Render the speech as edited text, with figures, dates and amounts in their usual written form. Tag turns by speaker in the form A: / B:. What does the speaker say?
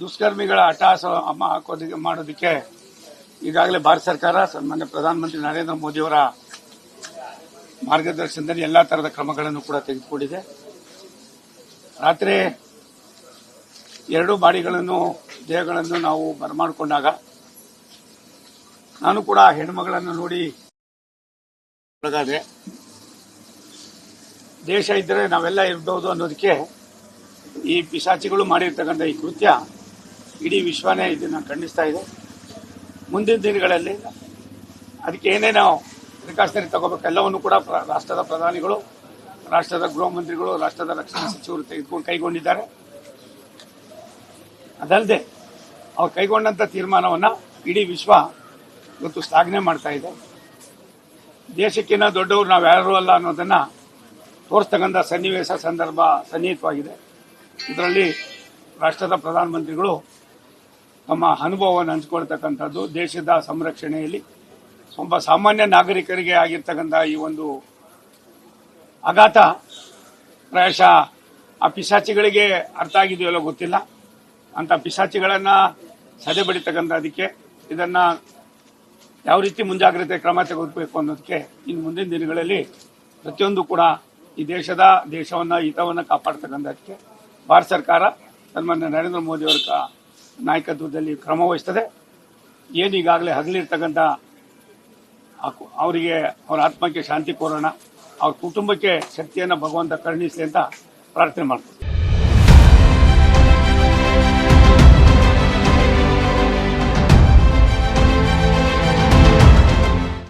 A: ದುಷ್ಕರ್ಮಿಗಳ ಅಟ್ಟಹಾಸ ಮಾಡೋದಕ್ಕೆ ಈಗಾಗಲೇ ಭಾರತ ಸರ್ಕಾರ ಸನ್ಮಾನ್ಯ ಪ್ರಧಾನಮಂತ್ರಿ ನರೇಂದ್ರ ಮೋದಿಯವರ ಮಾರ್ಗದರ್ಶನದಲ್ಲಿ ಎಲ್ಲಾ ತರಹದ ಕ್ರಮಗಳನ್ನು ಕೂಡ ತೆಗೆದುಕೊಂಡಿದೆ. ರಾತ್ರಿ 2 ಬಾಡಿಗಳನ್ನು ದೇಹಗಳನ್ನು ನಾವು ಬರಮಾಡಿಕೊಂಡಾಗ ನಾನು ಕೂಡ ಹೆಣ್ಣುಮಗಳನ್ನು ನೋಡಿ ದೇಶ ಇದ್ದರೆ ನಾವೆಲ್ಲ ಇರಬಹುದು ಅನ್ನೋದಕ್ಕೆ ಈ ಪಿಶಾಚಿಗಳು ಮಾಡಿರ್ತಕ್ಕಂಥ ಈ ಕೃತ್ಯ ಇಡೀ ವಿಶ್ವನೇ ಇದನ್ನು ಖಂಡಿಸ್ತಾ ಇದೆ. ಮುಂದಿನ ದಿನಗಳಲ್ಲಿ ಅದಕ್ಕೆ ಏನೇನೋ ಪ್ರಿಕಾಷನರಿ ತಗೋಬೇಕು ಎಲ್ಲವನ್ನು ಕೂಡ ರಾಷ್ಟ್ರದ ಪ್ರಧಾನಿಗಳು, ರಾಷ್ಟ್ರದ ಗೃಹ ಮಂತ್ರಿಗಳು, ರಾಷ್ಟ್ರದ ರಕ್ಷಣಾ ಸಚಿವರು ಕೈಗೊಂಡಿದ್ದಾರೆ. ಅದಲ್ಲದೆ ಅವ್ರು ಕೈಗೊಂಡಂತ ತೀರ್ಮಾನವನ್ನ ಇಡೀ ವಿಶ್ವ ಇವತ್ತು ಶ್ಲಾಘನೆ ಮಾಡ್ತಾ ಇದೆ. ದೇಶಕ್ಕಿಂತ ದೊಡ್ಡವರು ನಾವು ಯಾರು ಅಲ್ಲ ಅನ್ನೋದನ್ನ ತೋರಿಸ್ತಕ್ಕಂಥ ಸನ್ನಿವೇಶ ಸಂದರ್ಭ ಸನ್ನಿಹಿತವಾಗಿದೆ. ಇದರಲ್ಲಿ ರಾಷ್ಟ್ರದ ಪ್ರಧಾನಮಂತ್ರಿಗಳು ತಮ್ಮ ಅನುಭವವನ್ನು ಹಂಚಿಕೊಳ್ತಕ್ಕಂಥದ್ದು ದೇಶದ ಸಂರಕ್ಷಣೆಯಲ್ಲಿ ಒಬ್ಬ ಸಾಮಾನ್ಯ ನಾಗರಿಕರಿಗೆ ಆಗಿರ್ತಕ್ಕಂಥ ಈ ಒಂದು ಆಘಾತ ಪ್ರಾಯಶಃ ಆ ಪಿಶಾಚಿಗಳಿಗೆ ಅರ್ಥ ಆಗಿದೆಯಲ್ಲ ಗೊತ್ತಿಲ್ಲ. ಅಂತ ಪಿಶಾಚಿಗಳನ್ನ ಸದೆ ಬಡಿತಕ್ಕಂಥದಕ್ಕೆ ಇದನ್ನ ಯಾವ ರೀತಿ ಮುಂಜಾಗ್ರತೆ ಕ್ರಮ ತೆಗೆದುಬೇಕು ಅನ್ನೋದಕ್ಕೆ ಇನ್ನು ಮುಂದಿನ ದಿನಗಳಲ್ಲಿ ಪ್ರತಿಯೊಂದು ಕೂಡ ಈ ದೇಶವನ್ನ ಹಿತವನ್ನ ಕಾಪಾಡ್ತಕ್ಕಂಥದಕ್ಕೆ ಭಾರತ ಸರ್ಕಾರ ಸನ್ಮಾನ್ಯ ನರೇಂದ್ರ ಮೋದಿ ಅವರ ನಾಯಕತ್ವದಲ್ಲಿ ಕ್ರಮ ವಹಿಸ್ತದೆ. ಏನೀಗಾಗಲೇ ಹಗಲಿರ್ತಕ್ಕಂಥ ಅವರಿಗೆ ಅವರ ಆತ್ಮಕ್ಕೆ ಶಾಂತಿ ಕೋರೋಣ, ಅವ್ರ ಕುಟುಂಬಕ್ಕೆ ಶಕ್ತಿಯನ್ನು ಭಗವಂತ ಕರುಣಿಸಲಿ ಅಂತ ಪ್ರಾರ್ಥನೆ ಮಾಡ್ತೀವಿ.